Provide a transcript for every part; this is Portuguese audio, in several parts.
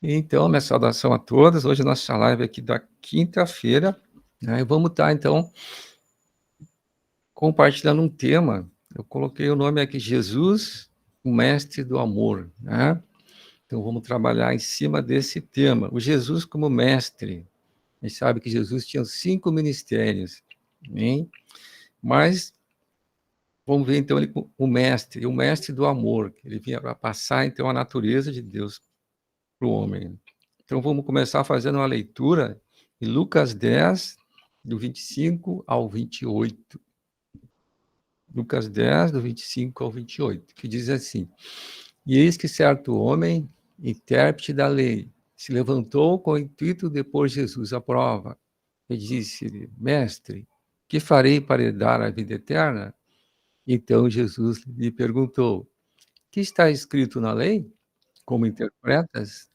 Então, minha saudação a todos. Hoje nossa live aqui da quinta-feira, né? E vamos estar, então, compartilhando um tema. Eu coloquei o nome aqui, Jesus, o Mestre do Amor, né? Então, vamos trabalhar em cima desse tema. O Jesus como Mestre. A gente sabe que Jesus tinha 5 ministérios, hein? Mas vamos ver, então, ele, o Mestre do Amor. Ele vinha para passar, então, a natureza de Deus para o homem. Então, vamos começar fazendo uma leitura em Lucas 10, do 25 ao 28. Lucas 10, do 25 ao 28, que diz assim: E eis que certo homem, intérprete da lei, se levantou com o intuito de pôr Jesus à prova, e disse-lhe: Mestre, que farei para herdar a vida eterna? Então Jesus lhe perguntou: Que está escrito na lei? Como interpretas?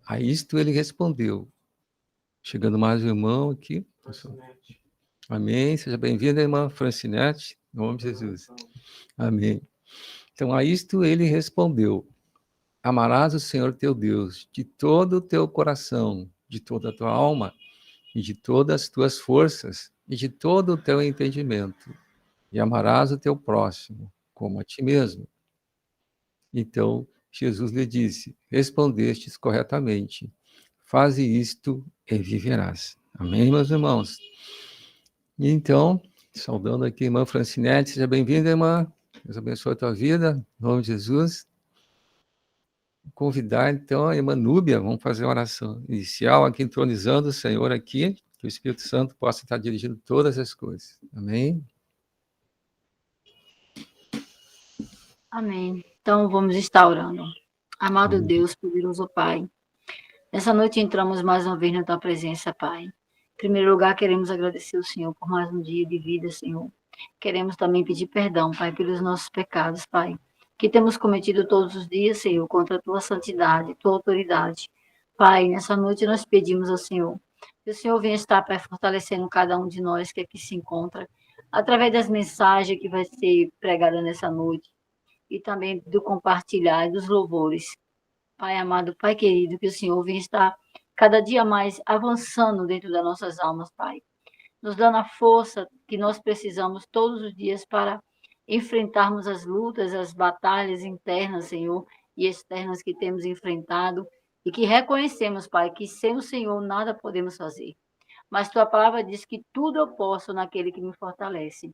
A isto ele respondeu. Chegando mais um irmão aqui. Amém. Seja bem-vinda, irmã Francinete, em nome de Jesus. Amém. Então, a isto ele respondeu: Amarás o Senhor teu Deus de todo o teu coração, de toda a tua alma, e de todas as tuas forças, e de todo o teu entendimento, e amarás o teu próximo, como a ti mesmo. Então, Jesus lhe disse: Respondestes corretamente. Faze isto e viverás. Amém, meus irmãos? Então, saudando aqui a irmã Francinete, seja bem-vinda, irmã. Deus abençoe a tua vida, em nome de Jesus. Vou convidar, então, a irmã Núbia, vamos fazer a oração inicial, aqui entronizando o Senhor aqui, que o Espírito Santo possa estar dirigindo todas as coisas. Amém? Amém. Então, vamos estar orando. Amado Deus, poderoso Pai, nessa noite entramos mais uma vez na Tua presença, Pai. Em primeiro lugar, queremos agradecer ao Senhor por mais um dia de vida, Senhor. Queremos também pedir perdão, Pai, pelos nossos pecados, Pai, que temos cometido todos os dias, Senhor, contra a Tua santidade, Tua autoridade. Pai, nessa noite nós pedimos ao Senhor que o Senhor venha estar, Pai, fortalecendo cada um de nós que aqui se encontra, através das mensagens que vai ser pregada nessa noite, e também do compartilhar dos louvores. Pai amado, Pai querido, que o Senhor venha estar cada dia mais avançando dentro das nossas almas, Pai. Nos dando a força que nós precisamos todos os dias para enfrentarmos as lutas, as batalhas internas, Senhor, e externas que temos enfrentado e que reconhecemos, Pai, que sem o Senhor nada podemos fazer. Mas Tua palavra diz que tudo eu posso naquele que me fortalece.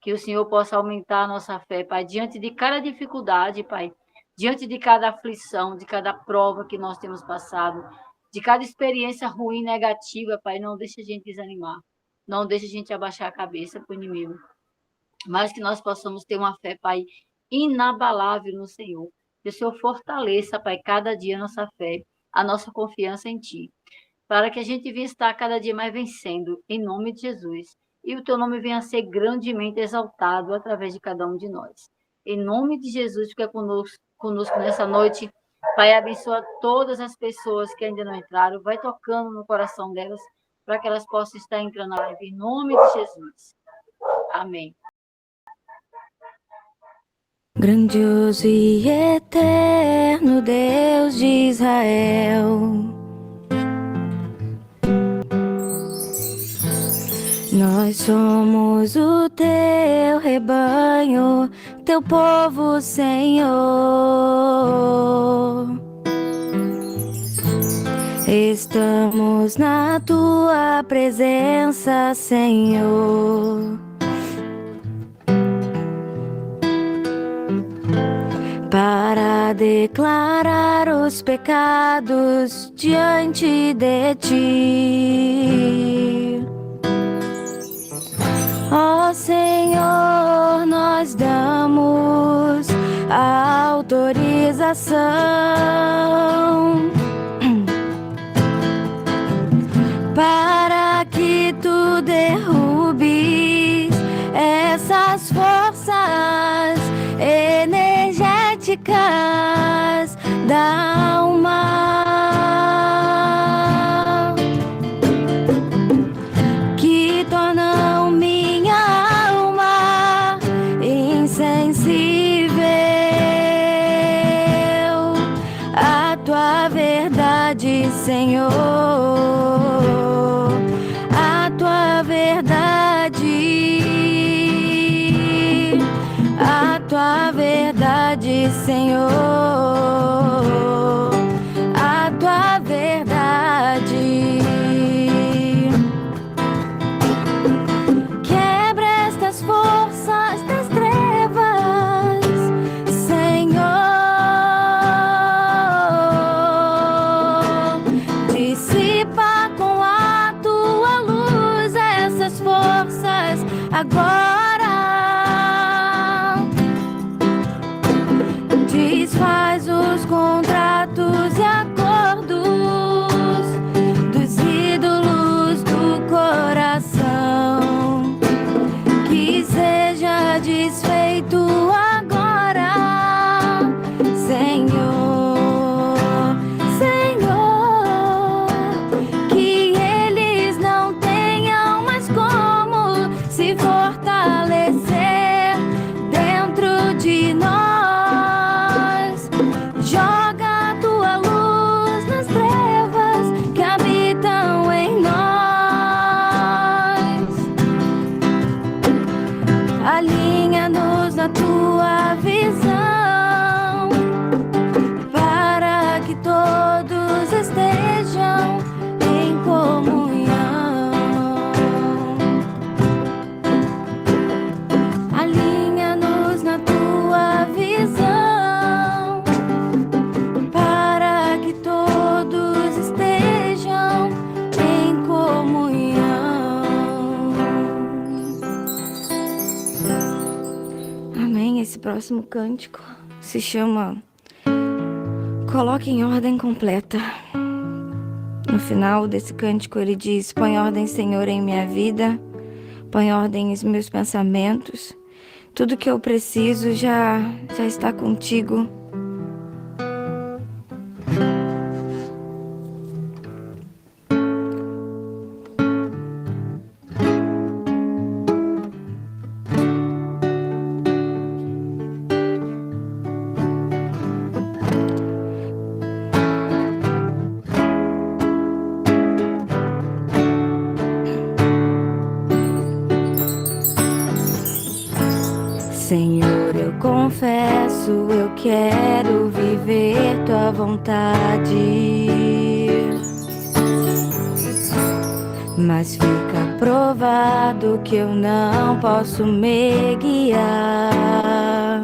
Que o Senhor possa aumentar a nossa fé, Pai, diante de cada dificuldade, Pai, diante de cada aflição, de cada prova que nós temos passado, de cada experiência ruim, negativa, Pai, não deixe a gente desanimar, não deixe a gente abaixar a cabeça para o inimigo, mas que nós possamos ter uma fé, Pai, inabalável no Senhor. Que o Senhor fortaleça, Pai, cada dia a nossa fé, a nossa confiança em Ti, para que a gente venha estar cada dia mais vencendo, em nome de Jesus. E o Teu nome venha a ser grandemente exaltado através de cada um de nós. Em nome de Jesus, fica conosco nessa noite. Pai, abençoa todas as pessoas que ainda não entraram, vai tocando no coração delas, para que elas possam estar entrando na live, em nome de Jesus. Amém. Grandioso e eterno Deus de Israel, nós somos o Teu rebanho, Teu povo, Senhor. Estamos na Tua presença, Senhor, para declarar os pecados diante de Ti. Ó Senhor, nós damos a autorização para que Tu derrubes essas forças energéticas da alma, que tornam minha alma insensível à Tua Senhor, a tua verdade, a tua verdade, Senhor, a tua verdade. Quebra estas forças das trevas, Senhor. Dissipa com a tua luz essas forças agora. Desfaz os contratos e acordos dos ídolos do coração. Que seja desfeito agora, Senhor, Senhor. Que eles não tenham mais como se fortalecer dentro de nós. Joga a tua luz nas trevas que habitam em nós. Alinha-nos na tua visão, para que todos estejam em comunhão. Alinha-nos na tua visão, para que todos estejam em comunhão. Amém. Esse próximo cântico se chama Coloque em Ordem Completa. No final desse cântico ele diz: põe ordem, Senhor, em minha vida, põe ordem em meus pensamentos. Tudo que eu preciso já está contigo. Senhor, eu confesso, eu quero viver tua vontade, mas fica provado que eu não posso me guiar.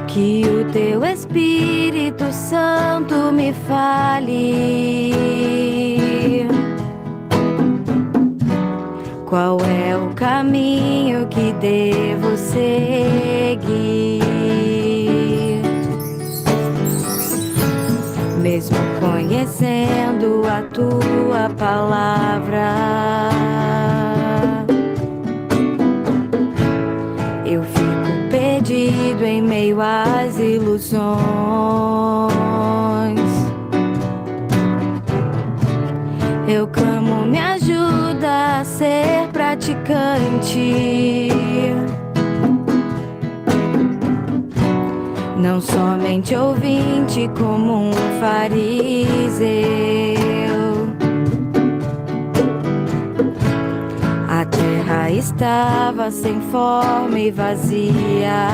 Que o teu Espírito Santo me fale qual é o caminho que devo seguir. Mesmo conhecendo a tua palavra, eu fico perdido em meio às ilusões. Eu clamo, me ajuda a ser praticante, não somente ouvinte como um fariseu. A terra estava sem forma e vazia,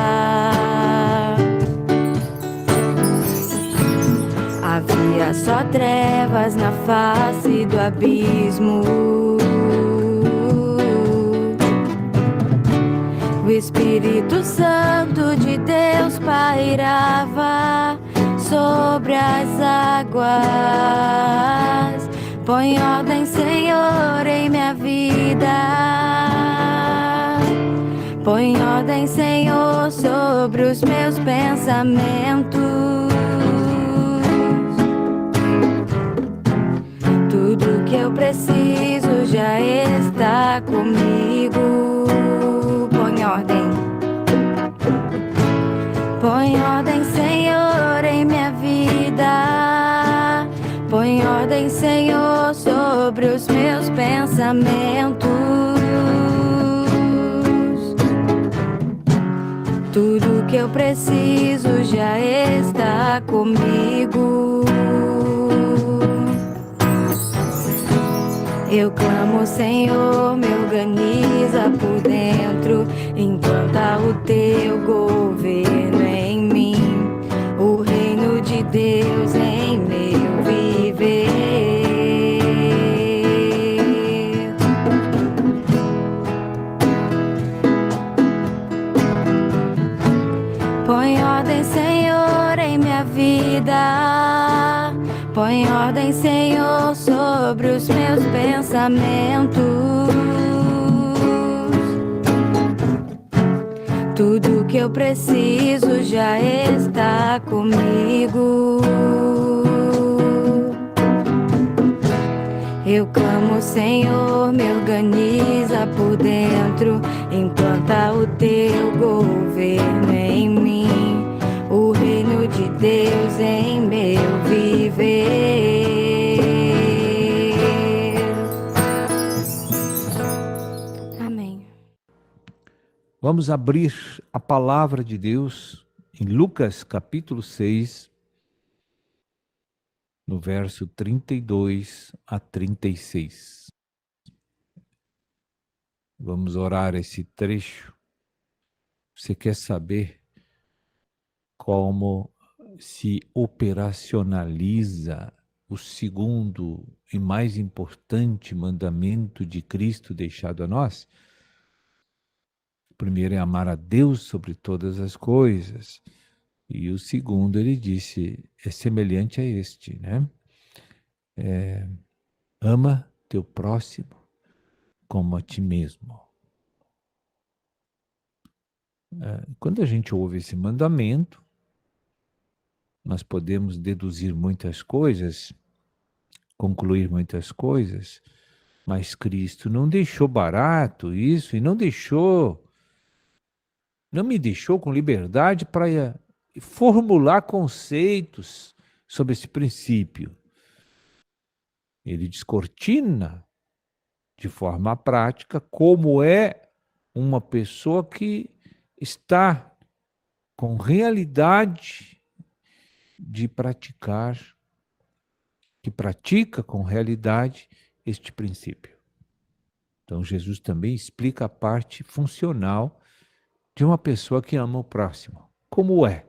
havia só trevas na face do abismo. O Espírito Santo de Deus pairava sobre as águas. Põe ordem, Senhor, em minha vida. Põe ordem, Senhor, sobre os meus pensamentos. Tudo que eu preciso já está comigo. Põe ordem. Põe ordem, Senhor, em minha vida. Põe ordem, Senhor, sobre os meus pensamentos. Tudo que eu preciso já está comigo. Eu clamo, Senhor, me organiza por dentro, implanta o teu governo em mim, o reino de Deus em meu viver. Põe ordem, Senhor, em minha vida. Põe ordem, Senhor, sobre os meus pensamentos. Tudo que eu preciso já está comigo. Eu clamo, Senhor, me organiza por dentro, implanta o teu governo em mim, o reino de Deus em meu viver. Amém. Vamos abrir a palavra de Deus em Lucas capítulo 6, no verso 32 a 36. Vamos orar esse trecho. Você quer saber como se operacionaliza o segundo e mais importante mandamento de Cristo deixado a nós? O primeiro é amar a Deus sobre todas as coisas. E o segundo, ele disse, é semelhante a este, né? Ama teu próximo como a ti mesmo. Quando a gente ouve esse mandamento, nós podemos deduzir muitas coisas, concluir muitas coisas, mas Cristo não deixou barato isso e não me deixou com liberdade para formular conceitos sobre esse princípio. Ele descortina de forma prática como é uma pessoa que está com realidade de praticar, que pratica com realidade este princípio. Então Jesus também explica a parte funcional de uma pessoa que ama o próximo. Como é?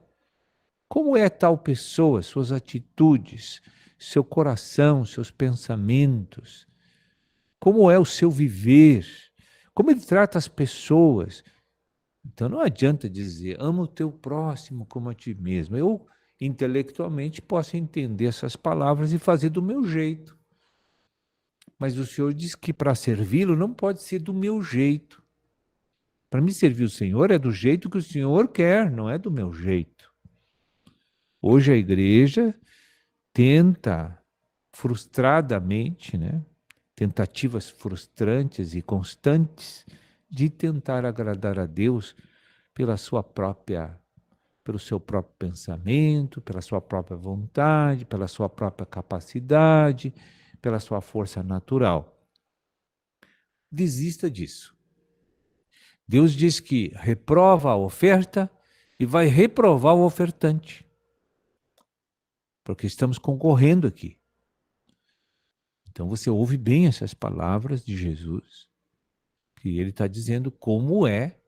Como é tal pessoa, suas atitudes, seu coração, seus pensamentos? Como é o seu viver? Como ele trata as pessoas? Então não adianta dizer, ama o teu próximo como a ti mesmo. Eu, intelectualmente, posso entender essas palavras e fazer do meu jeito. Mas o Senhor diz que para servi-lo não pode ser do meu jeito. Para me servir o Senhor é do jeito que o Senhor quer, não é do meu jeito. Hoje a igreja tenta frustradamente, né? Tentativas frustrantes e constantes de tentar agradar a Deus pelo seu próprio pensamento, pela sua própria vontade, pela sua própria capacidade, pela sua força natural. Desista disso. Deus diz que reprova a oferta e vai reprovar o ofertante. Porque estamos concorrendo aqui. Então você ouve bem essas palavras de Jesus, que ele está dizendo como é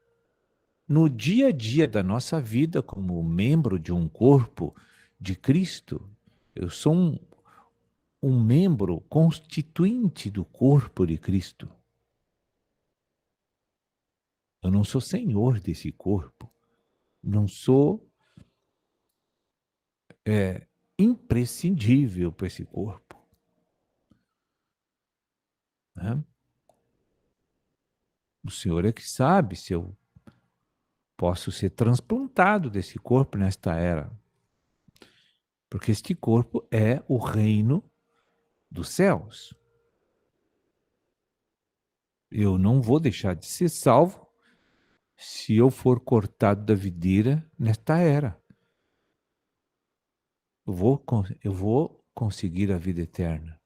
no dia a dia da nossa vida como membro de um corpo de Cristo. Eu sou um membro constituinte do corpo de Cristo. Eu não sou senhor desse corpo. Não sou imprescindível para esse corpo. Né? O Senhor é que sabe se eu posso ser transplantado desse corpo nesta era. Porque este corpo é o reino dos céus. Eu não vou deixar de ser salvo se eu for cortado da videira nesta era. Eu vou conseguir a vida eterna.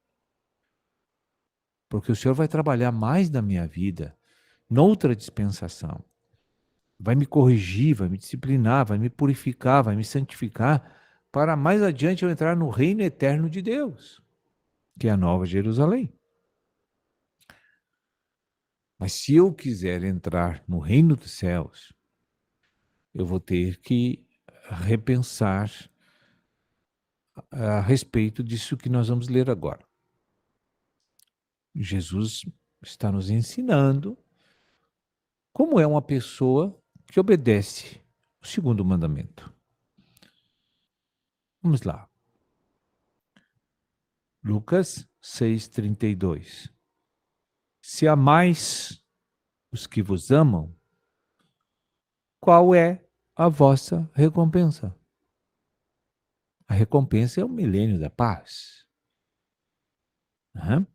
Porque o Senhor vai trabalhar mais na minha vida, noutra dispensação. vai me corrigir, vai me disciplinar, vai me purificar, vai me santificar, para mais adiante eu entrar no reino eterno de Deus, que é a Nova Jerusalém. Mas se eu quiser entrar no reino dos céus, eu vou ter que repensar a respeito disso que nós vamos ler agora. Jesus está nos ensinando como é uma pessoa que obedece o segundo mandamento. Vamos lá. Lucas 6:32. Se amais os que vos amam, qual é a vossa recompensa? A recompensa é o milênio da paz. Né?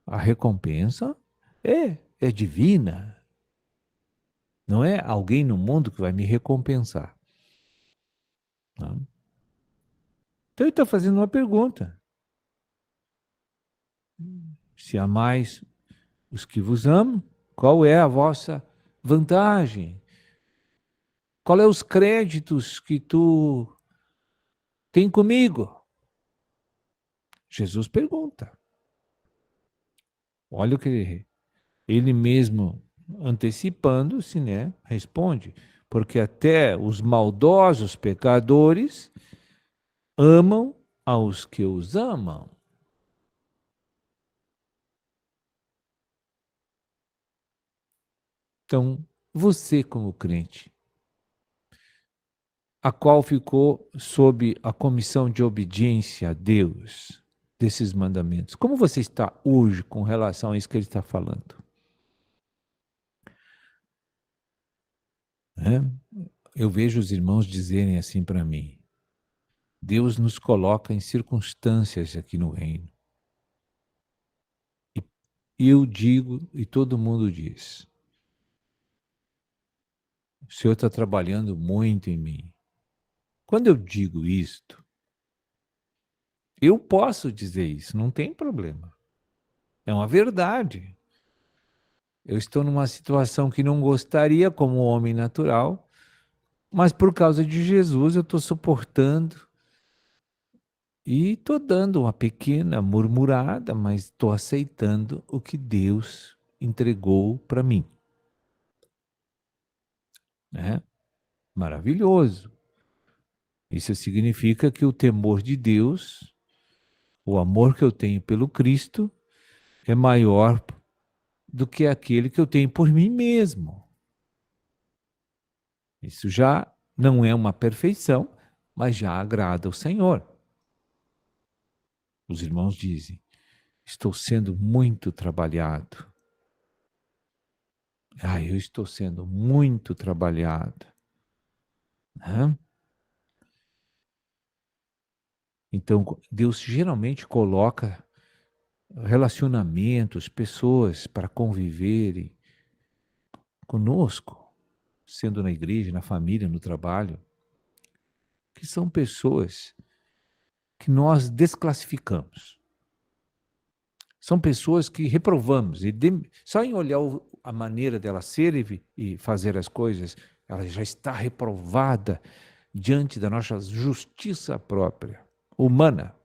A recompensa é divina. Não é alguém no mundo que vai me recompensar. Não. Então ele está fazendo uma pergunta. Se amais os que vos amam, qual é a vossa vantagem? Qual é os créditos que tu tem comigo? Jesus pergunta. Olha o que ele mesmo antecipando-se, né, responde. Porque até os maldosos pecadores amam aos que os amam. Então, você como crente, a qual ficou sob a comissão de obediência a Deus desses mandamentos, como você está hoje com relação a isso que ele está falando? Eu vejo os irmãos dizerem assim para mim: Deus nos coloca em circunstâncias aqui no reino. E eu digo, e todo mundo diz, o Senhor está trabalhando muito em mim. Quando eu digo isto, eu posso dizer isso, não tem problema. É uma verdade. Eu estou numa situação que não gostaria como homem natural, mas por causa de Jesus eu estou suportando e estou dando uma pequena murmurada, mas estou aceitando o que Deus entregou para mim. Né? Maravilhoso. Isso significa que o temor de Deus, o amor que eu tenho pelo Cristo, é maior do que aquele que eu tenho por mim mesmo. Isso já não é uma perfeição, mas já agrada ao Senhor. Os irmãos dizem: estou sendo muito trabalhado. Eu estou sendo muito trabalhado. Né? Então, Deus geralmente coloca relacionamentos, pessoas para conviverem conosco, sendo na igreja, na família, no trabalho, que são pessoas que nós desclassificamos. São pessoas que reprovamos. E só em olhar a maneira dela ser e fazer as coisas, ela já está reprovada diante da nossa justiça própria, humana.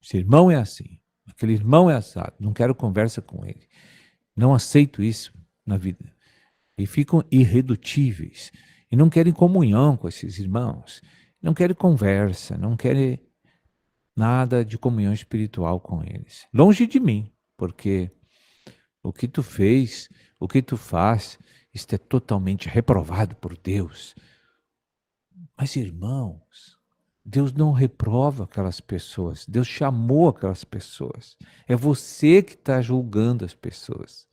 Esse irmão é assim, aquele irmão é assado, não quero conversa com ele. Não aceito isso na vida. E ficam irredutíveis. E não querem comunhão com esses irmãos. Não querem conversa, não querem nada de comunhão espiritual com eles. Longe de mim, porque o que tu fez, o que tu faz, isto é totalmente reprovado por Deus. Mas, irmãos, Deus não reprova aquelas pessoas. Deus chamou aquelas pessoas. É você que está julgando as pessoas.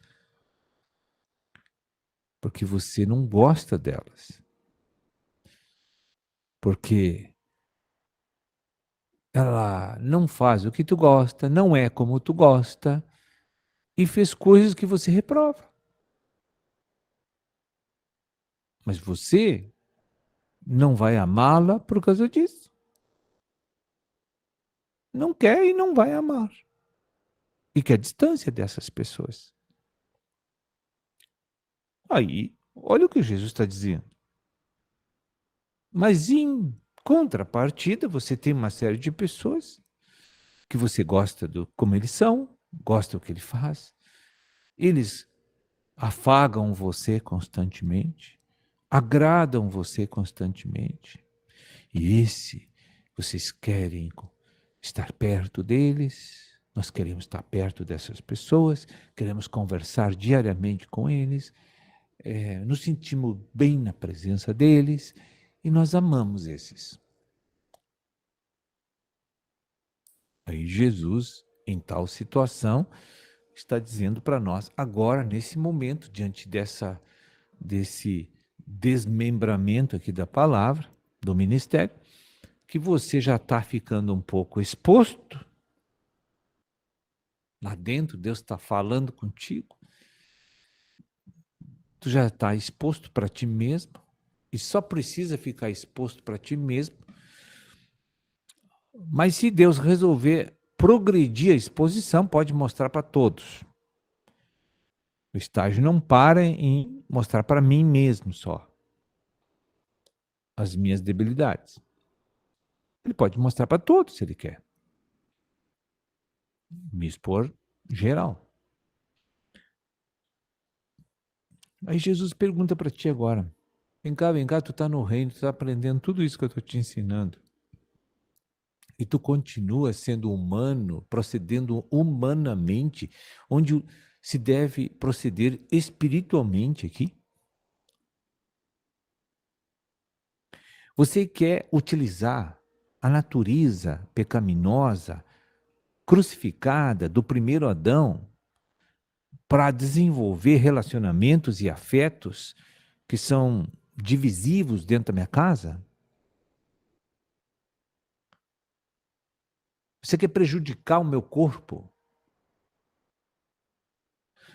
Porque você não gosta delas. Porque ela não faz o que tu gosta, não é como tu gosta, e fez coisas que você reprova. Mas você não vai amá-la por causa disso. Não quer e não vai amar. E quer distância dessas pessoas. Aí, olha o que Jesus está dizendo. Mas em contrapartida, você tem uma série de pessoas que você gosta do como eles são, gosta do que ele faz. Eles afagam você constantemente, agradam você constantemente. E vocês querem estar perto deles, nós queremos estar perto dessas pessoas, queremos conversar diariamente com eles, nos sentimos bem na presença deles e nós amamos esses. Aí Jesus, em tal situação, está dizendo para nós, agora, nesse momento, diante desse desmembramento aqui da palavra, do ministério, que você já está ficando um pouco exposto, lá dentro Deus está falando contigo, tu já está exposto para ti mesmo, e só precisa ficar exposto para ti mesmo, mas se Deus resolver progredir a exposição, pode mostrar para todos. O estágio não para em mostrar para mim mesmo só as minhas debilidades. Ele pode mostrar para todos se ele quer. Me expor geral. Aí Jesus pergunta para ti agora, vem cá, tu está no reino, tu está aprendendo tudo isso que eu estou te ensinando. E tu continua sendo humano, procedendo humanamente, onde se deve proceder espiritualmente aqui? Você quer utilizar a natureza pecaminosa, crucificada do primeiro Adão, para desenvolver relacionamentos e afetos que são divisivos dentro da minha casa? Você quer prejudicar o meu corpo?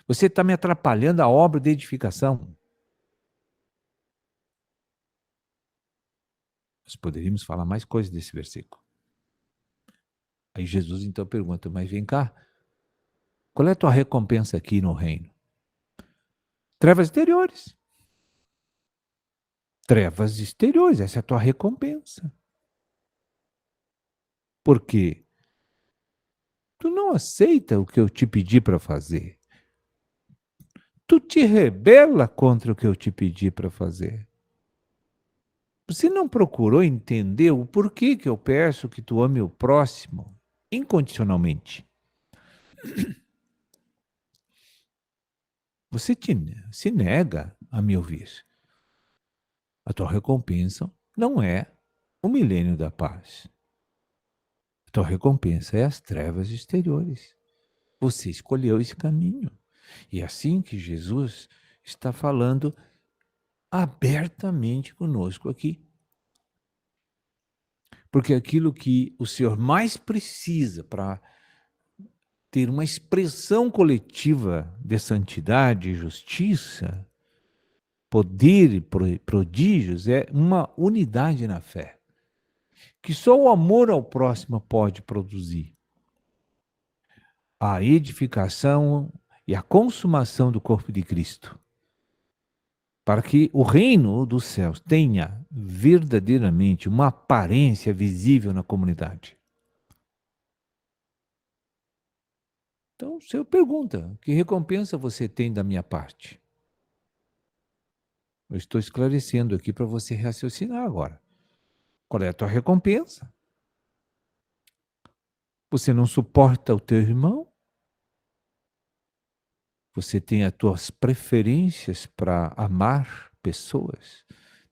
Você está me atrapalhando a obra de edificação. Nós poderíamos falar mais coisas desse versículo. Aí Jesus então pergunta, mas vem cá, qual é a tua recompensa aqui no reino? Trevas exteriores. Trevas exteriores, essa é a tua recompensa. Por quê? Tu não aceita o que eu te pedi para fazer. Tu te rebela contra o que eu te pedi para fazer. Você não procurou entender o porquê que eu peço que tu ame o próximo incondicionalmente. Você se nega a me ouvir. A tua recompensa não é o milênio da paz. A tua recompensa é as trevas exteriores. Você escolheu esse caminho. E é assim que Jesus está falando abertamente conosco aqui. Porque aquilo que o Senhor mais precisa para ter uma expressão coletiva de santidade e justiça, poder e prodígios, é uma unidade na fé, que só o amor ao próximo pode produzir. A edificação e a consumação do corpo de Cristo, para que o reino dos céus tenha verdadeiramente uma aparência visível na comunidade. Então, o Senhor pergunta, que recompensa você tem da minha parte? Eu estou esclarecendo aqui para você raciocinar agora. Qual é a tua recompensa? Você não suporta o teu irmão? Você tem as tuas preferências para amar pessoas?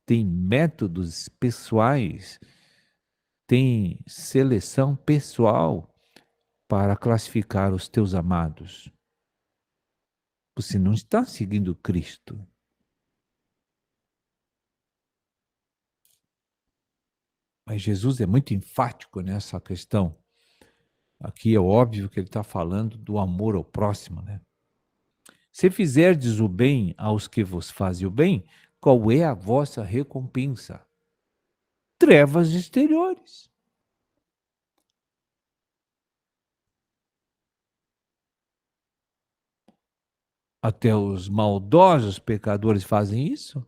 Tem métodos pessoais? Tem seleção pessoal para classificar os teus amados? Você não está seguindo Cristo. Mas Jesus é muito enfático nessa questão. Aqui é óbvio que ele está falando do amor ao próximo, né? Se fizerdes o bem aos que vos fazem o bem, qual é a vossa recompensa? Trevas exteriores. Até os maldosos pecadores fazem isso.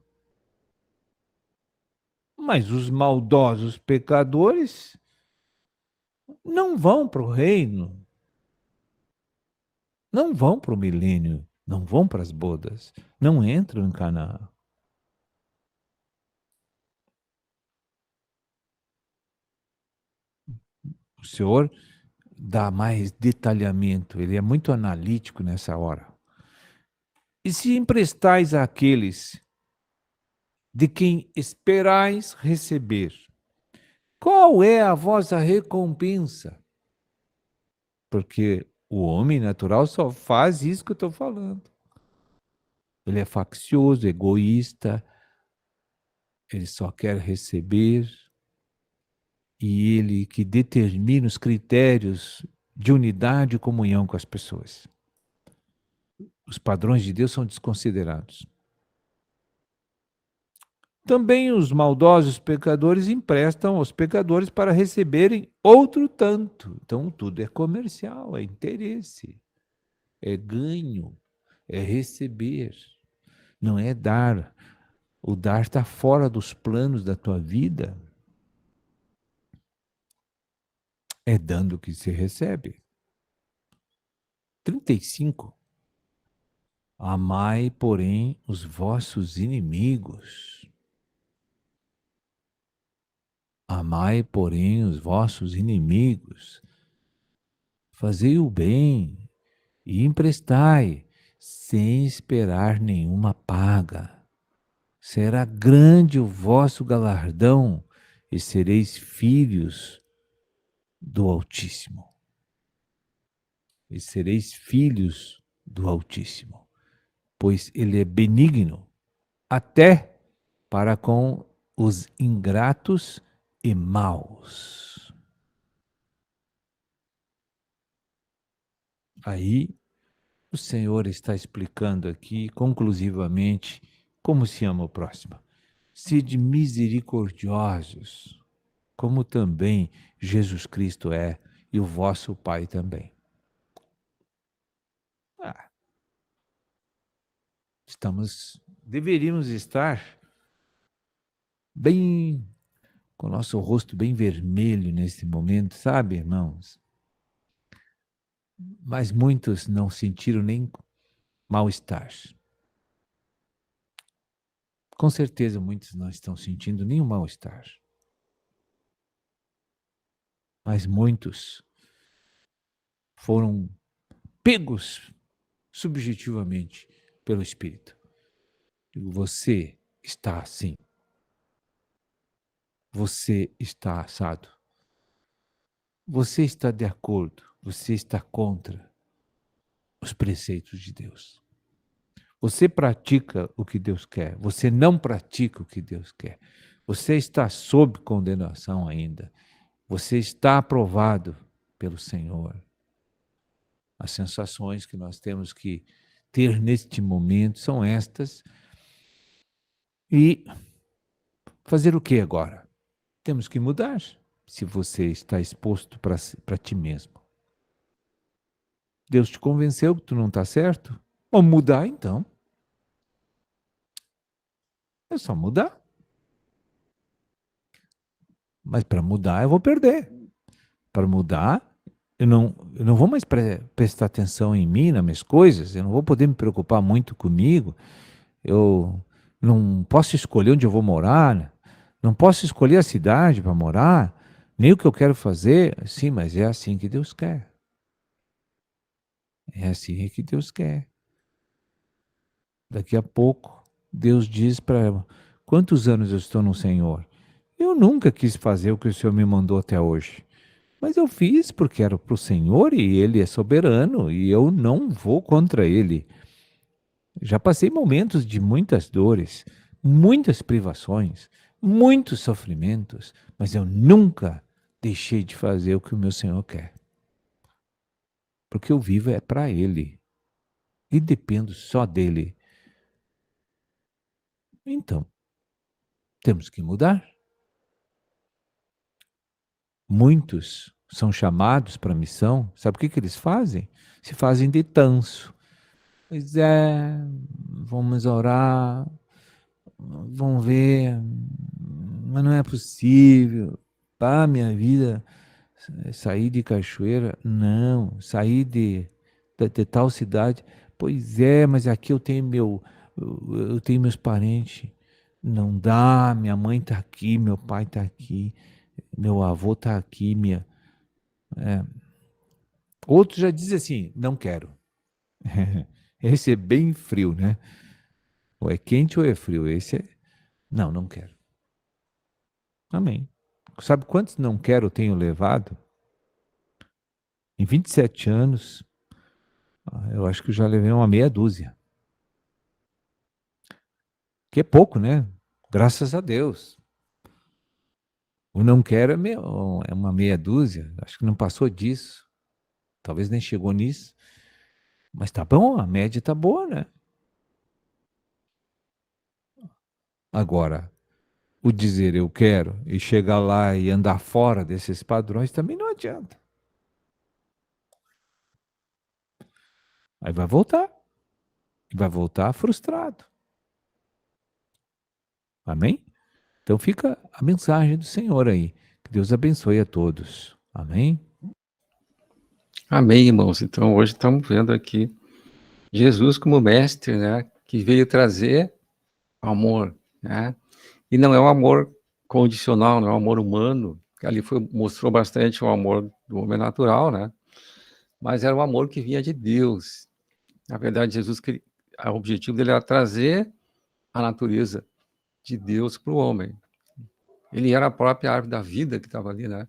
Mas os maldosos pecadores não vão para o reino, não vão para o milênio, não vão para as bodas, não entram em Canaã. O Senhor dá mais detalhamento, ele é muito analítico nessa hora. E se emprestais àqueles de quem esperais receber, qual é a vossa recompensa? Porque o homem natural só faz isso que eu estou falando. Ele é faccioso, egoísta, ele só quer receber, e ele que determina os critérios de unidade e comunhão com as pessoas. Os padrões de Deus são desconsiderados. Também os maldosos pecadores emprestam aos pecadores para receberem outro tanto. Então tudo é comercial, é interesse, é ganho, é receber, não é dar. O dar está fora dos planos da tua vida. É dando que se recebe. 35. Amai, porém, os vossos inimigos. Amai, porém, os vossos inimigos. Fazei o bem e emprestai, sem esperar nenhuma paga. Será grande o vosso galardão e sereis filhos do Altíssimo. E sereis filhos do Altíssimo, pois ele é benigno até para com os ingratos e maus. Aí o Senhor está explicando aqui conclusivamente como se ama o próximo. Sede misericordiosos, como também Jesus Cristo é e o vosso Pai também. Deveríamos estar bem, com o nosso rosto bem vermelho nesse momento, sabe, irmãos? Mas muitos não sentiram nem mal-estar. Com certeza muitos não estão sentindo nenhum mal-estar. Mas muitos foram pegos subjetivamente pelo Espírito. Você está assim. Você está assado. Você está de acordo. Você está contra os preceitos de Deus. Você pratica o que Deus quer. Você não pratica o que Deus quer. Você está sob condenação ainda. Você está aprovado pelo Senhor. As sensações que nós temos que ter neste momento são estas. E fazer o que agora? Temos que mudar, se você está exposto para ti mesmo. Deus te convenceu que tu não está certo? Vamos mudar então. É só mudar. Mas para mudar eu vou perder. Para mudar, eu não vou mais prestar atenção em mim, nas minhas coisas, eu não vou poder me preocupar muito comigo, eu não posso escolher onde eu vou morar, não posso escolher a cidade para morar, nem o que eu quero fazer. Sim, mas é assim que Deus quer. É assim que Deus quer. Daqui a pouco, Deus diz para ela: quantos anos eu estou no Senhor? Eu nunca quis fazer o que o Senhor me mandou até hoje. Mas eu fiz porque era para o Senhor e Ele é soberano e eu não vou contra Ele. Já passei momentos de muitas dores, muitas privações, muitos sofrimentos, mas eu nunca deixei de fazer o que o meu Senhor quer. Porque eu vivo é para Ele e dependo só dEle. Então, temos que mudar. Muitos são chamados para a missão. Sabe o que eles fazem? Se fazem de tanso. Pois é, vamos orar, vamos ver, mas não é possível. Pá, minha vida, sair de Cachoeira, não, sair de tal cidade, pois é, mas aqui eu tenho meus parentes, não dá, minha mãe tá aqui, meu pai tá aqui, meu avô tá aqui, outro já diz assim, não quero. Esse é bem frio, né? Ou é quente ou é frio, não, não quero. Amém. Sabe quantos não quero eu tenho levado? Em 27 anos, eu acho que eu já levei uma meia dúzia. Que é pouco, né? Graças a Deus. O não quero é uma meia dúzia. Acho que não passou disso. Talvez nem chegou nisso. Mas tá bom, a média tá boa, né? Agora, o dizer eu quero e chegar lá e andar fora desses padrões também não adianta. Aí vai voltar. E vai voltar frustrado. Amém? Então fica a mensagem do Senhor aí. Que Deus abençoe a todos. Amém? Amém, irmãos. Então, hoje estamos vendo aqui Jesus como mestre, né? Que veio trazer amor, né? E não é um amor condicional, não é um amor humano. Ali mostrou bastante o amor do homem natural, né? Mas era um amor que vinha de Deus. Na verdade, Jesus, o objetivo dele era trazer a natureza de Deus para o homem. Ele era a própria árvore da vida que estava ali, né?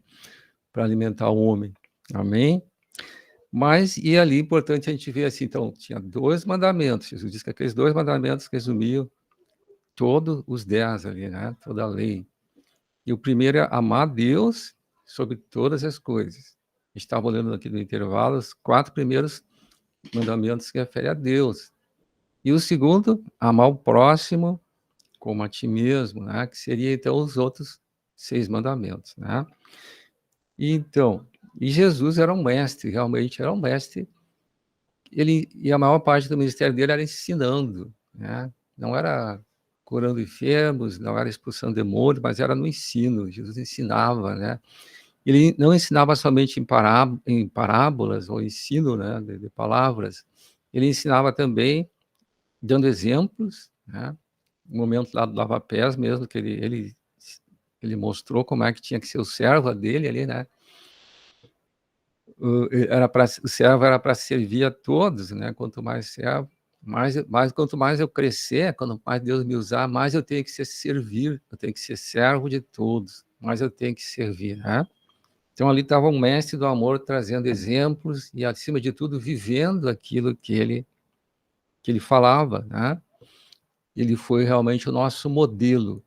Para alimentar o homem. Amém? Mas, e ali, importante a gente ver assim, então, tinha 2 mandamentos. Jesus disse que aqueles 2 mandamentos resumiam todos os 10 ali, né? Toda a lei. E o primeiro é amar Deus sobre todas as coisas. Estava olhando aqui no intervalo, os 4 primeiros mandamentos se referem a Deus. E o segundo, amar o próximo como a ti mesmo, né? Que seria, então, os outros 6 mandamentos, né? E, então, e Jesus era um mestre, realmente era um mestre. E a maior parte do ministério dele era ensinando, né? Não era curando enfermos, não era expulsando demônios, mas era no ensino. Jesus ensinava, né? Ele não ensinava somente em parábolas ou ensino, né, de palavras. Ele ensinava também dando exemplos, né? No momento lá do lava-pés mesmo, que ele mostrou como é que tinha que ser o servo dele ali, né? O servo era para servir a todos, né? Quanto mais servo, quanto mais eu crescer, quanto mais Deus me usar, mais eu tenho que servir, eu tenho que ser servo de todos, mais eu tenho que servir, né? Então ali estava um mestre do amor trazendo exemplos e, acima de tudo, vivendo aquilo que ele falava, né? Ele foi realmente o nosso modelo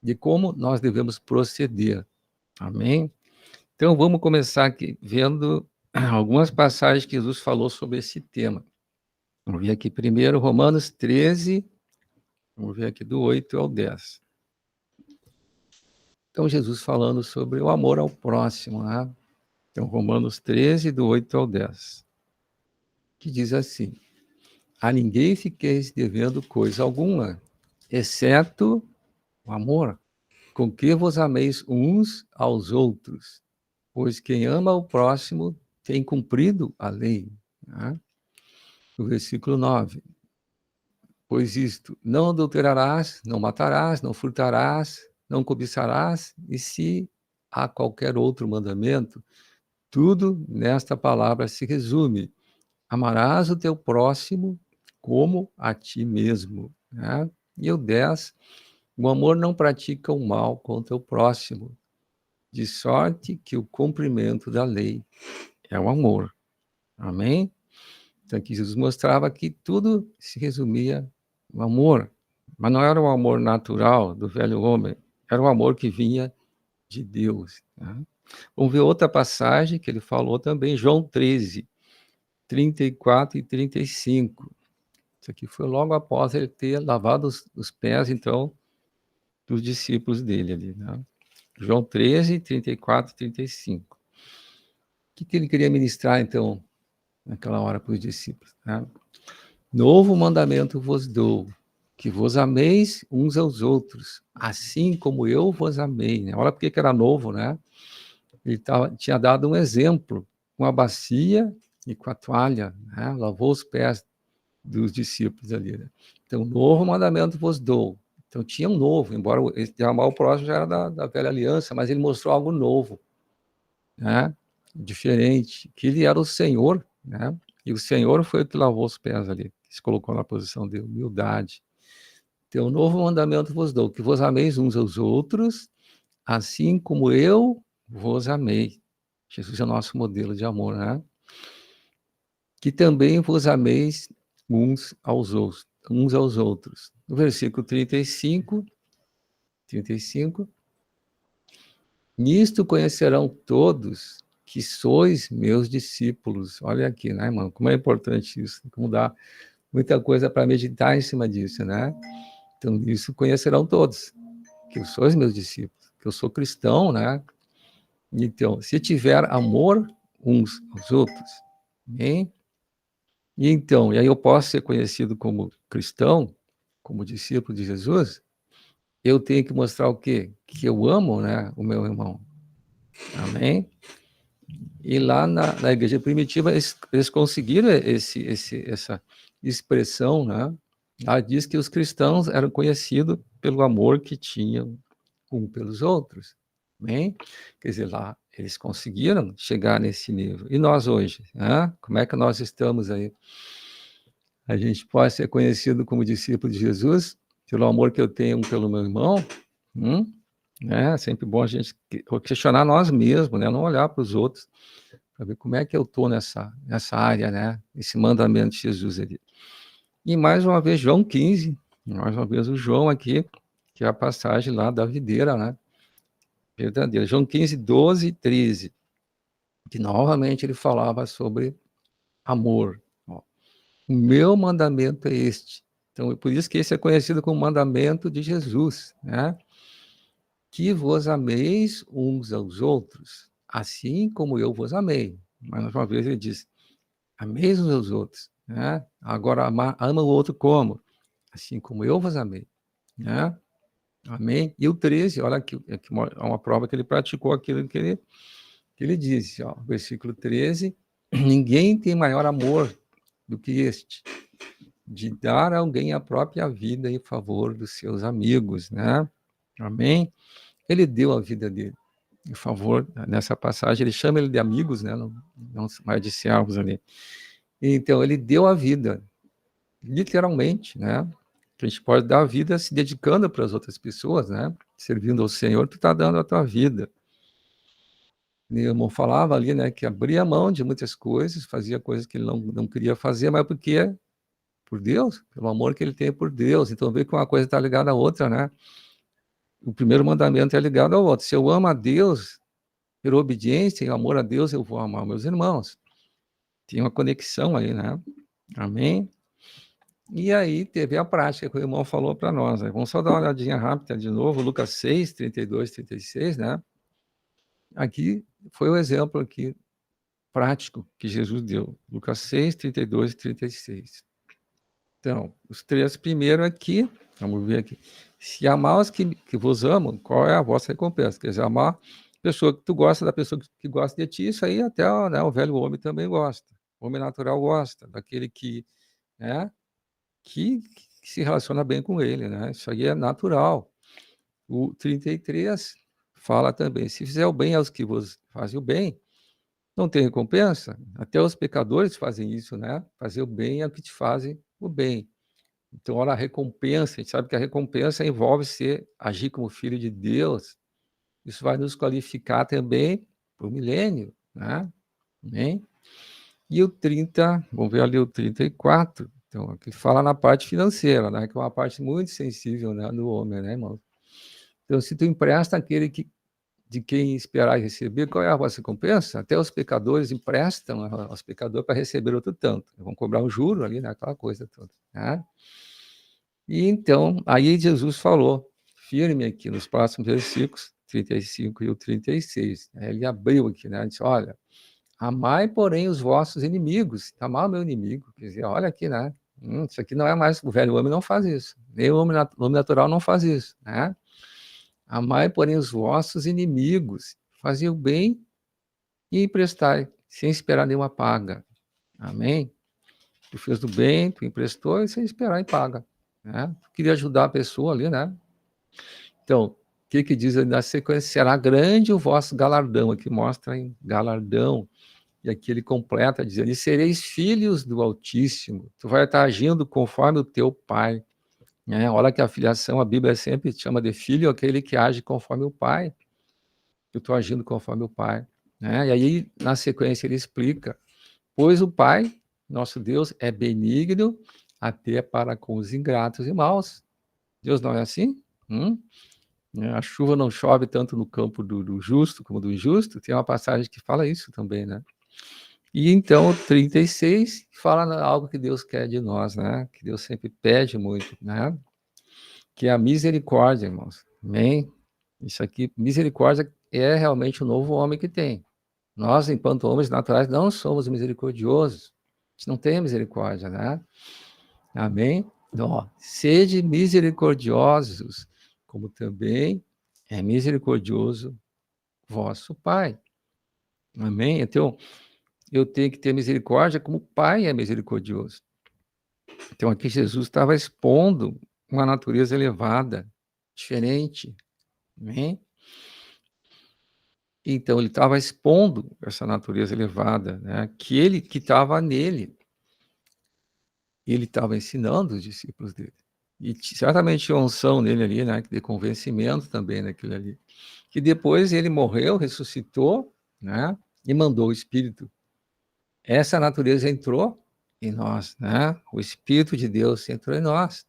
de como nós devemos proceder. Amém? Então, vamos começar aqui vendo algumas passagens que Jesus falou sobre esse tema. Vamos ver aqui primeiro Romanos 13, vamos ver aqui do 8 ao 10. Então, Jesus falando sobre o amor ao próximo, né? Então, Romanos 13, do 8 ao 10, que diz assim: a ninguém fiqueis devendo coisa alguma, exceto o amor, com que vos ameis uns aos outros, pois quem ama o próximo tem cumprido a lei. Né? O versículo 9: pois isto, não adulterarás, não matarás, não furtarás, não cobiçarás, e se há qualquer outro mandamento, tudo nesta palavra se resume: amarás o teu próximo como a ti mesmo. Né? E o 10, o amor não pratica o mal contra o próximo, de sorte que o cumprimento da lei é o amor. Amém? Então aqui Jesus mostrava que tudo se resumia no amor, mas não era o amor natural do velho homem, era o amor que vinha de Deus. Né? Vamos ver outra passagem que ele falou também, João 13, 34 e 35. Isso aqui foi logo após ele ter lavado os pés, então, dos discípulos dele ali. Né? João 13, 34 e 35. O que ele queria ministrar, então, naquela hora para os discípulos? Né? Novo mandamento vos dou, que vos ameis uns aos outros, assim como eu vos amei. Né? Olha porque que era novo, né? Ele tinha dado um exemplo com a bacia e com a toalha, né? Lavou os pés dos discípulos ali. Né? Então, novo mandamento vos dou. Então, tinha um novo, embora de amar o próximo já era da velha aliança, mas ele mostrou algo novo, né? Diferente, que ele era o Senhor, né? E o Senhor foi o que lavou os pés ali, que se colocou na posição de humildade. Então, novo mandamento vos dou, que vos ameis uns aos outros, assim como eu vos amei. Jesus é o nosso modelo de amor, né? Que também vos ameis uns aos outros. No versículo 35, nisto conhecerão todos que sois meus discípulos. Olha aqui, né, irmão? Como é importante isso, como dá muita coisa para meditar em cima disso, né? Então, isso conhecerão todos, que sois meus discípulos, que eu sou cristão, né? Então, se tiver amor uns aos outros, hein? E então, e aí eu posso ser conhecido como cristão, como discípulo de Jesus, eu tenho que mostrar o quê? Que eu amo, né, o meu irmão. Amém? E lá na igreja primitiva, eles conseguiram essa expressão, né? Lá diz que os cristãos eram conhecidos pelo amor que tinham um pelos outros. Amém? Quer dizer, lá eles conseguiram chegar nesse nível. E nós hoje, né? Como é que nós estamos aí? A gente pode ser conhecido como discípulo de Jesus pelo amor que eu tenho pelo meu irmão? É sempre bom a gente questionar nós mesmos, né? Não olhar para os outros, para ver como é que eu estou nessa área, né? Esse mandamento de Jesus ali. E mais uma vez, João 15, mais uma vez o João aqui, que é a passagem lá da videira, né? Verdadeira. João 15, 12 e 13, que novamente ele falava sobre amor. Ó, o meu mandamento é este. Então, por isso que esse é conhecido como mandamento de Jesus, né? Que vos ameis uns aos outros, assim como eu vos amei. Mais uma vez ele diz, ameis uns aos outros, né? Agora ama o outro como? Assim como eu vos amei, né? Amém? E o 13, olha aqui, é uma prova que ele praticou aquilo que ele disse, ó, versículo 13, ninguém tem maior amor do que este, de dar a alguém a própria vida em favor dos seus amigos, né? Amém? Ele deu a vida dele em favor, nessa passagem, ele chama ele de amigos, né? Não mais de servos ali. Então, ele deu a vida, literalmente, né? A gente pode dar a vida se dedicando para as outras pessoas, né? Servindo ao Senhor, tu está dando a tua vida. Meu irmão falava ali, né, que abria mão de muitas coisas, fazia coisas que ele não queria fazer, mas porque por Deus, pelo amor que ele tem por Deus. Então, vê que uma coisa está ligada à outra, né? O primeiro mandamento é ligado ao outro. Se eu amo a Deus, por obediência e amor a Deus, eu vou amar meus irmãos. Tem uma conexão aí, né? Amém? E aí teve a prática que o irmão falou para nós. Né? Vamos só dar uma olhadinha rápida de novo, Lucas 6, 32, 36, né? Aqui foi o exemplo aqui prático que Jesus deu. Lucas 6, 32 e 36. Então, os três primeiros aqui, vamos ver aqui. Se amar os que vos amam, qual é a vossa recompensa? Quer dizer, amar a pessoa que tu gosta, da pessoa que gosta de ti, isso aí até, né, o velho homem também gosta. O homem natural gosta, daquele que, né, que se relaciona bem com ele, né? Isso aí é natural. O 33 fala também, se fizer o bem aos que vos fazem o bem, não tem recompensa? Até os pecadores fazem isso, né? Fazer o bem é o que te fazem o bem. Então, olha a recompensa, a gente sabe que a recompensa envolve agir como filho de Deus. Isso vai nos qualificar também para o milênio, né? Amém? E o 30, vamos ver ali o 34, então, aqui fala na parte financeira, né? Que é uma parte muito sensível, né, do homem, né, irmão? Então, se tu empresta aquele de quem esperar receber, qual é a vossa recompensa? Até os pecadores emprestam aos pecadores para receber outro tanto. Vão cobrar um juro ali, né? Aquela coisa toda, né? E então, aí Jesus falou, firme aqui nos próximos versículos, 35 e o 36. Ele abriu aqui, né? Disse, olha, amai, porém, os vossos inimigos. Amar o meu inimigo. Quer dizer, olha aqui, né? Isso aqui não é mais, o velho homem não faz isso, nem o homem natural não faz isso, né? Amai, porém, os vossos inimigos, fazei o bem e emprestai, sem esperar nenhuma paga. Amém? Tu fez do bem, tu emprestou e sem esperar em paga, né? Tu queria ajudar a pessoa ali, né? Então, o que diz na sequência? Será grande o vosso galardão, aqui mostra em galardão, e aqui ele completa dizendo, e sereis filhos do Altíssimo, tu vai estar agindo conforme o teu pai, né? Olha que a filiação, a Bíblia sempre chama de filho aquele que age conforme o pai, eu estou agindo conforme o pai, né? E aí, na sequência, ele explica, pois o pai, nosso Deus, é benigno até para com os ingratos e maus. Deus não é assim? A chuva não chove tanto no campo do justo como do injusto, tem uma passagem que fala isso também, né? E então, o 36 fala algo que Deus quer de nós, né? Que Deus sempre pede muito, né? Que é a misericórdia, irmãos. Amém? Isso aqui, misericórdia é realmente o novo homem que tem. Nós, enquanto homens naturais, não somos misericordiosos. A gente não tem misericórdia, né? Amém? Então, ó, sede misericordiosos, como também é misericordioso vosso Pai. Amém? Então, eu tenho que ter misericórdia como o Pai é misericordioso. Então, aqui Jesus estava expondo uma natureza elevada, diferente. Amém? Então, ele estava expondo essa natureza elevada, né? Que estava nele. Ele estava ensinando os discípulos dele. E certamente tinha unção nele ali, né? De convencimento também naquilo ali. Que depois ele morreu, ressuscitou, né? E mandou o Espírito. Essa natureza entrou em nós, né? O Espírito de Deus entrou em nós.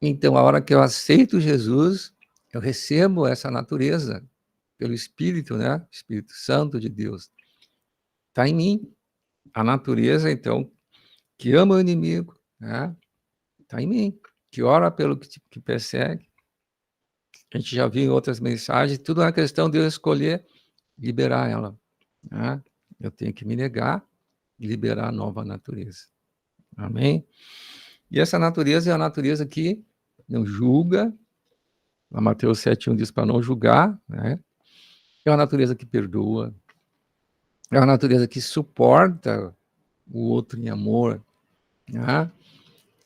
Então, a hora que eu aceito Jesus, eu recebo essa natureza pelo Espírito, né? Espírito Santo de Deus. Está em mim. A natureza, então, que ama o inimigo, né? Está em mim. Que ora pelo que persegue. A gente já viu em outras mensagens, tudo é uma questão de eu escolher liberar ela, né? Eu tenho que me negar e liberar a nova natureza. Amém? E essa natureza é a natureza que não julga, a Mateus 7,1 diz para não julgar, né? É uma natureza que perdoa, é uma natureza que suporta o outro em amor, né?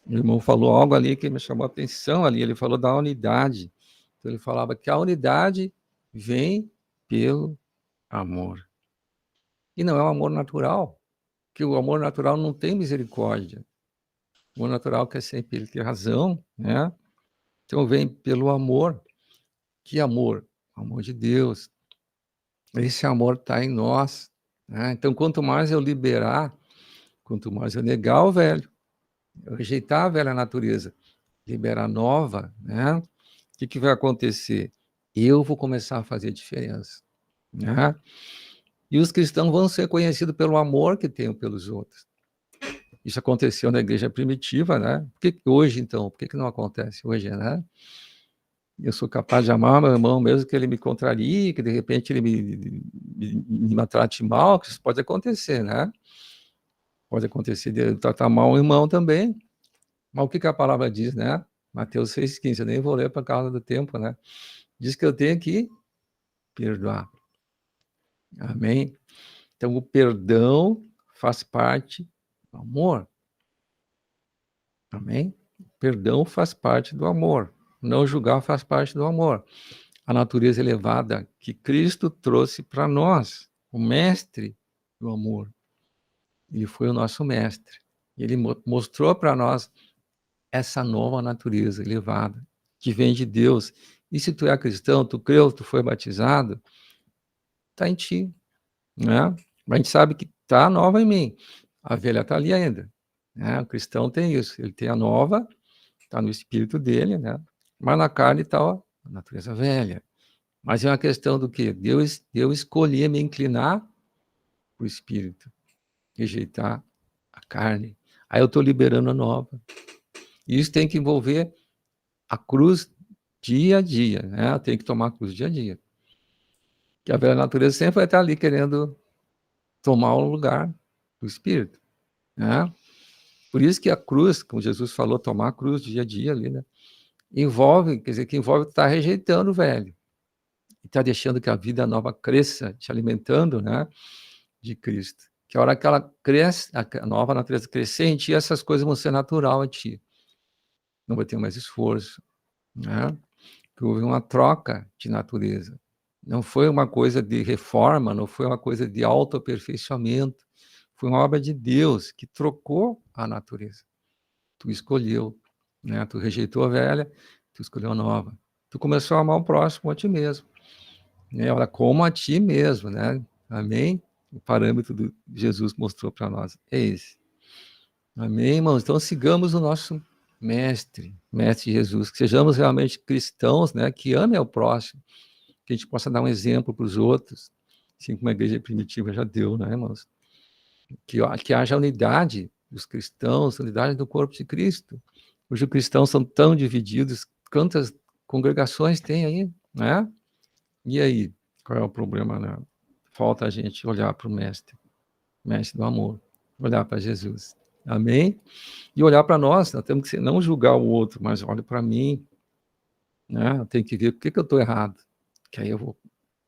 O irmão falou algo ali que me chamou a atenção ali, ele falou da unidade. Então, ele falava que a unidade vem pelo amor. E não é um amor natural, que o amor natural não tem misericórdia. O amor natural quer sempre ele ter razão, né? Então, vem pelo amor. Que amor? O amor de Deus. Esse amor está em nós, né? Então, quanto mais eu liberar, quanto mais eu negar o velho, eu rejeitar a velha natureza, liberar a nova, né? O que vai acontecer? Eu vou começar a fazer diferença, né? E os cristãos vão ser conhecidos pelo amor que têm pelos outros. Isso aconteceu na igreja primitiva, né? Por que hoje, então? Por que não acontece hoje, né? Eu sou capaz de amar meu irmão, mesmo que ele me contrarie, que de repente ele me trate mal, que isso pode acontecer, né? Pode acontecer de eu tratar mal um irmão também. Mas o que a palavra diz, né? Mateus 6,15, eu nem vou ler por causa do tempo, né? Diz que eu tenho que perdoar. Amém? Então, o perdão faz parte do amor. Amém? Perdão faz parte do amor. Não julgar faz parte do amor. A natureza elevada que Cristo trouxe para nós, o mestre do amor. Ele foi o nosso mestre. Ele mostrou para nós essa nova natureza elevada que vem de Deus. E se tu é cristão, tu creu, tu foi batizado, está em ti, né? Mas a gente sabe que está nova em mim. A velha está ali ainda, né? O cristão tem isso. Ele tem a nova, está no espírito dele, né? Mas na carne está a natureza velha. Mas é uma questão do quê? Eu escolhi me inclinar para o espírito, rejeitar a carne. Aí eu estou liberando a nova. E isso tem que envolver a cruz dia a dia, né? Eu tenho que tomar a cruz dia a dia. Que a velha natureza sempre vai estar ali querendo tomar o lugar do espírito, né? Por isso que a cruz, como Jesus falou, tomar a cruz dia a dia ali, né? Envolve, quer dizer, que envolve estar rejeitando o velho. E está deixando que a vida nova cresça, te alimentando, né? De Cristo. Que a hora que ela cresce, a nova natureza crescer em ti, essas coisas vão ser natural a ti. Não vai ter mais esforço, né? Que houve uma troca de natureza. Não foi uma coisa de reforma, não foi uma coisa de autoaperfeiçoamento. Foi uma obra de Deus que trocou a natureza. Tu escolheu, né? Tu rejeitou a velha, tu escolheu a nova. Tu começou a amar o próximo a ti mesmo, né? Olha, como a ti mesmo, né? Amém? O parâmetro do Jesus mostrou para nós é esse. Amém, irmãos? Então sigamos o nosso mestre Jesus, que sejamos realmente cristãos, né? Que amem ao próximo, que a gente possa dar um exemplo para os outros, assim como a igreja primitiva já deu, né, irmãos? Que haja unidade dos cristãos, unidade do corpo de Cristo. Hoje os cristãos são tão divididos, quantas congregações tem aí, né? E aí, qual é o problema, né? Falta a gente olhar para o mestre do amor, olhar para Jesus. Amém? E olhar para nós temos que não julgar o outro, mas olha para mim, né? Eu tenho que ver o que eu estou errado, que aí eu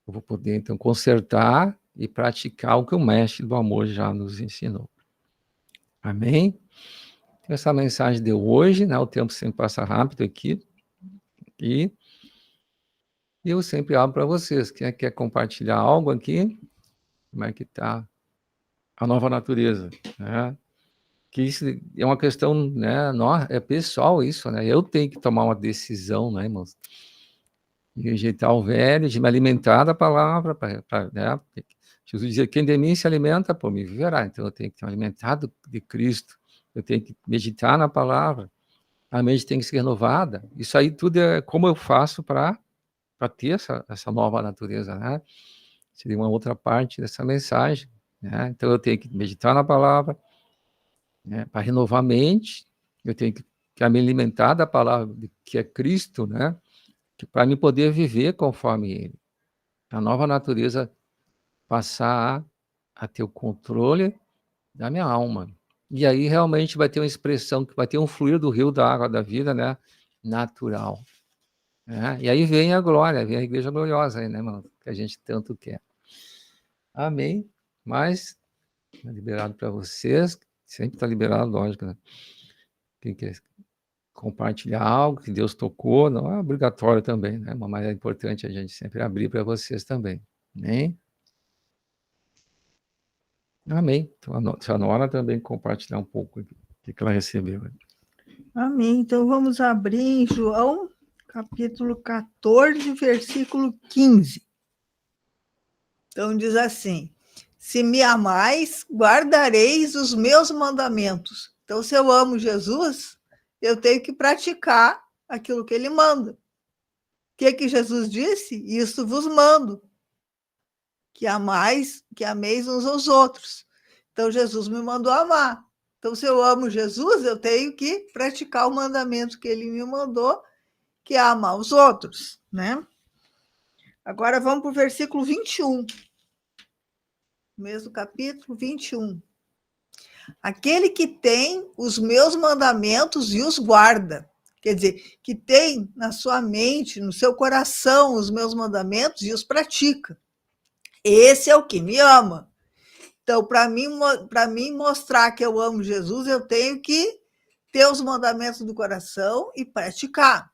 vou poder, então, consertar e praticar o que o mestre do amor já nos ensinou. Amém? Essa mensagem de hoje, né? O tempo sempre passa rápido aqui. E eu sempre abro para vocês. Quem quer compartilhar algo aqui? Como é que está a nova natureza? Né? Que isso é uma questão, né? É pessoal isso, né? Eu tenho que tomar uma decisão, né, irmãos? De rejeitar o velho, de me alimentar da palavra, né? Jesus dizia, quem de mim se alimenta, pô, me viverá. Então eu tenho que ter alimentado de Cristo, eu tenho que meditar na palavra, a mente tem que ser renovada. Isso aí tudo é como eu faço para ter essa nova natureza, né? Seria uma outra parte dessa mensagem, né? Então eu tenho que meditar na palavra, né? Para renovar a mente, eu tenho que me alimentar da palavra que é Cristo, né? Para me poder viver conforme Ele. A nova natureza passar a ter o controle da minha alma. E aí realmente vai ter uma expressão, que vai ter um fluir do rio da água da vida, né? Natural. Né? E aí vem a glória, vem a igreja gloriosa, aí, né, irmão? Que a gente tanto quer. Amém? Mas, liberado para vocês, sempre está liberado, lógico, né? Quem quer compartilhar algo que Deus tocou, não é obrigatório também, né? Mas é importante a gente sempre abrir para vocês também. Amém? Amém. Então, a Nora também compartilhar um pouco o que ela recebeu. Amém. Então, vamos abrir em João, capítulo 14, versículo 15. Então, diz assim, se me amais, guardareis os meus mandamentos. Então, se eu amo Jesus, eu tenho que praticar aquilo que ele manda. O que Jesus disse? Isso vos mando. Que ameis uns aos outros. Então, Jesus me mandou amar. Então, se eu amo Jesus, eu tenho que praticar o mandamento que ele me mandou, que é amar os outros, né? Agora, vamos para o versículo 21. Mesmo capítulo 21. Aquele que tem os meus mandamentos e os guarda. Quer dizer, que tem na sua mente, no seu coração, os meus mandamentos e os pratica. Esse é o que me ama. Então, para mim mostrar que eu amo Jesus, eu tenho que ter os mandamentos do coração e praticar.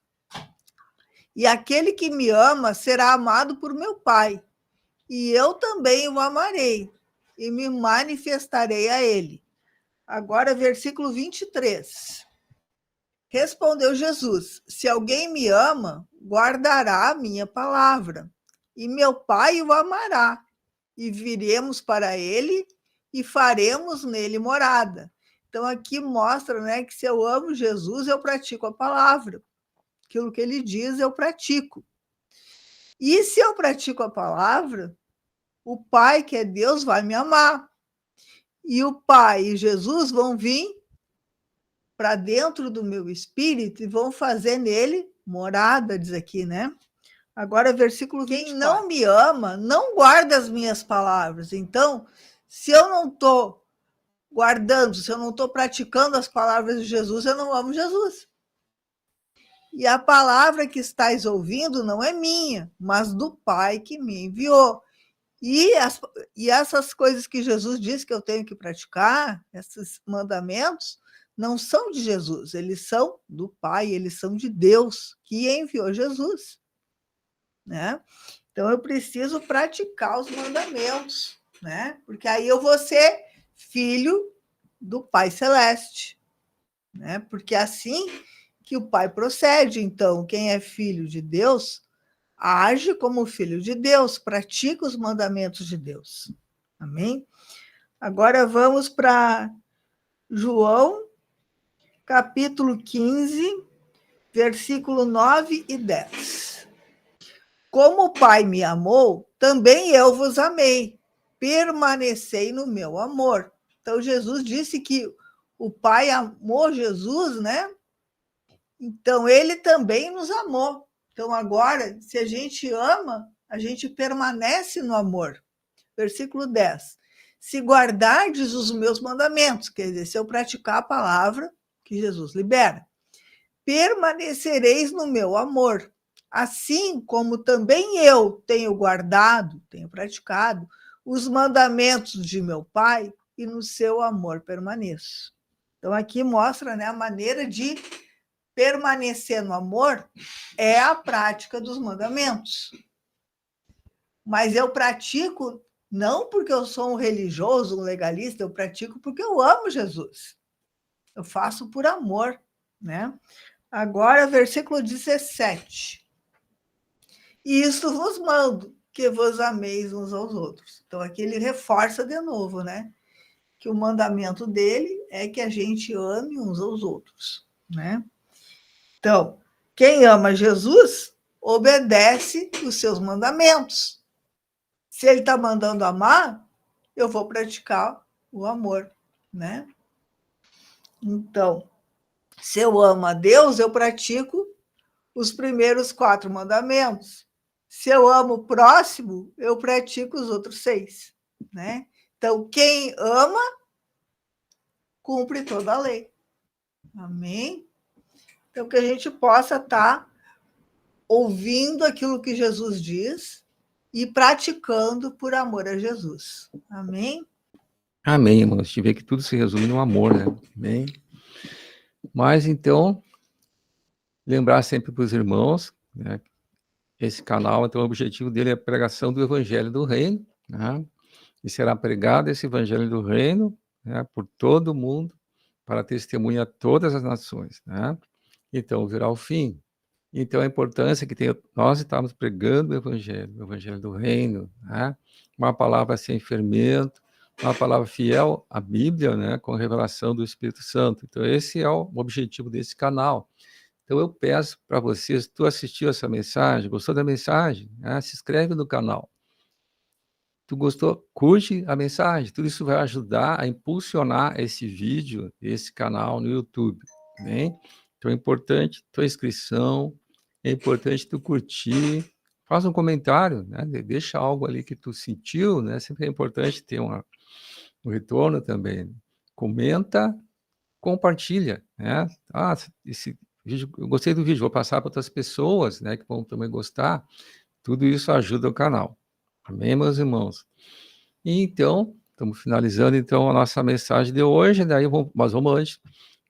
E aquele que me ama será amado por meu Pai. E eu também o amarei e me manifestarei a ele. Agora, versículo 23. Respondeu Jesus, se alguém me ama, guardará a minha palavra, e meu Pai o amará, e viremos para ele e faremos nele morada. Então, aqui mostra, né, que se eu amo Jesus, eu pratico a palavra. Aquilo que ele diz, eu pratico. E se eu pratico a palavra, o Pai, que é Deus, vai me amar. E o Pai e Jesus vão vir para dentro do meu espírito e vão fazer nele morada, diz aqui, né? Agora, versículo 24. Quem não me ama, não guarda as minhas palavras. Então, se eu não estou guardando, se eu não estou praticando as palavras de Jesus, eu não amo Jesus. E a palavra que estáis ouvindo não é minha, mas do Pai que me enviou. E essas coisas que Jesus disse que eu tenho que praticar, esses mandamentos, não são de Jesus, eles são do Pai, eles são de Deus, que enviou Jesus. Né? Então, eu preciso praticar os mandamentos, né? Porque aí eu vou ser filho do Pai Celeste, né? Porque é assim que o Pai procede. Então, quem é filho de Deus age como filho de Deus, pratica os mandamentos de Deus. Amém? Agora vamos para João, capítulo 15, versículo 9 e 10. Como o Pai me amou, também eu vos amei. Permanecei no meu amor. Então, Jesus disse que o Pai amou Jesus, né? Então, ele também nos amou. Então, agora, se a gente ama, a gente permanece no amor. Versículo 10. Se guardardes os meus mandamentos, quer dizer, se eu praticar a palavra que Jesus libera, permanecereis no meu amor, assim como também eu tenho guardado, tenho praticado os mandamentos de meu Pai e no seu amor permaneço. Então, aqui mostra, né, a maneira de permanecer no amor é a prática dos mandamentos. Mas eu pratico não porque eu sou um religioso, um legalista, eu pratico porque eu amo Jesus. Eu faço por amor, né? Agora, versículo 17. E isto vos mando, que vos ameis uns aos outros. Então, aqui ele reforça de novo, né? Que o mandamento dele é que a gente ame uns aos outros, né? Então, quem ama Jesus, obedece os seus mandamentos. Se ele está mandando amar, eu vou praticar o amor, né? Então, se eu amo a Deus, eu pratico os primeiros 4 mandamentos. Se eu amo o próximo, eu pratico os outros 6, né? Então, quem ama, cumpre toda a lei. Amém? Então, que a gente possa estar ouvindo aquilo que Jesus diz e praticando por amor a Jesus. Amém? Amém, irmãos. A gente vê que tudo se resume no amor, né? Amém? Mas, então, lembrar sempre para os irmãos, né? Esse canal, então, o objetivo dele é a pregação do Evangelho do Reino, né? E será pregado esse Evangelho do Reino, né, por todo o mundo, para testemunhar todas as nações, né? Então, virá o fim. Então, a importância que tem nós estamos pregando o Evangelho do Reino, né? Uma palavra sem fermento, uma palavra fiel à Bíblia, né, com a revelação do Espírito Santo. Então, esse é o objetivo desse canal. Então, eu peço para vocês, se tu assistiu essa mensagem, gostou da mensagem, né, se inscreve no canal. Tu gostou? Curte a mensagem. Tudo isso vai ajudar a impulsionar esse vídeo, esse canal no YouTube, né? Então, é importante tua inscrição, é importante tu curtir, faz um comentário, né? Deixa algo ali que tu sentiu, né? Sempre é importante ter um retorno também. Comenta, compartilha, né? Ah, esse vídeo, eu gostei do vídeo, vou passar para outras pessoas, né, que vão também gostar. Tudo isso ajuda o canal. Amém, meus irmãos? E então, estamos finalizando então a nossa mensagem de hoje, daí mas vamos antes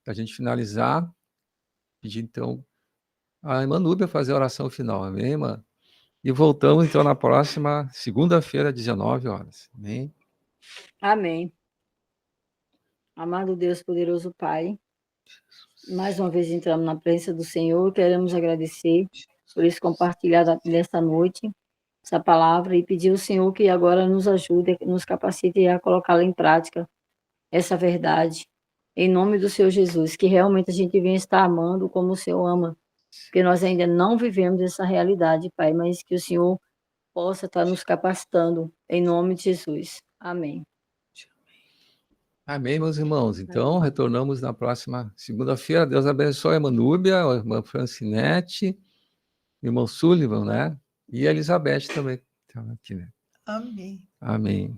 da gente finalizar, pedir então a irmã Núbia fazer a oração final, amém, irmã? E voltamos então na próxima segunda-feira, 19 horas, amém? Amém. Amado Deus, poderoso Pai, mais uma vez entramos na presença do Senhor, queremos agradecer por esse compartilhado nesta noite, essa palavra, e pedir ao Senhor que agora nos ajude, nos capacite a colocá-la em prática, essa verdade, em nome do Senhor Jesus, que realmente a gente venha estar amando como o Senhor ama, porque nós ainda não vivemos essa realidade, Pai, mas que o Senhor possa estar nos capacitando, em nome de Jesus. Amém. Amém, meus irmãos. Então, retornamos na próxima segunda-feira. Deus abençoe a irmã Núbia, a irmã Francinete, irmão Sullivan, né? E a Elizabeth também. Aqui, né? Amém. Amém.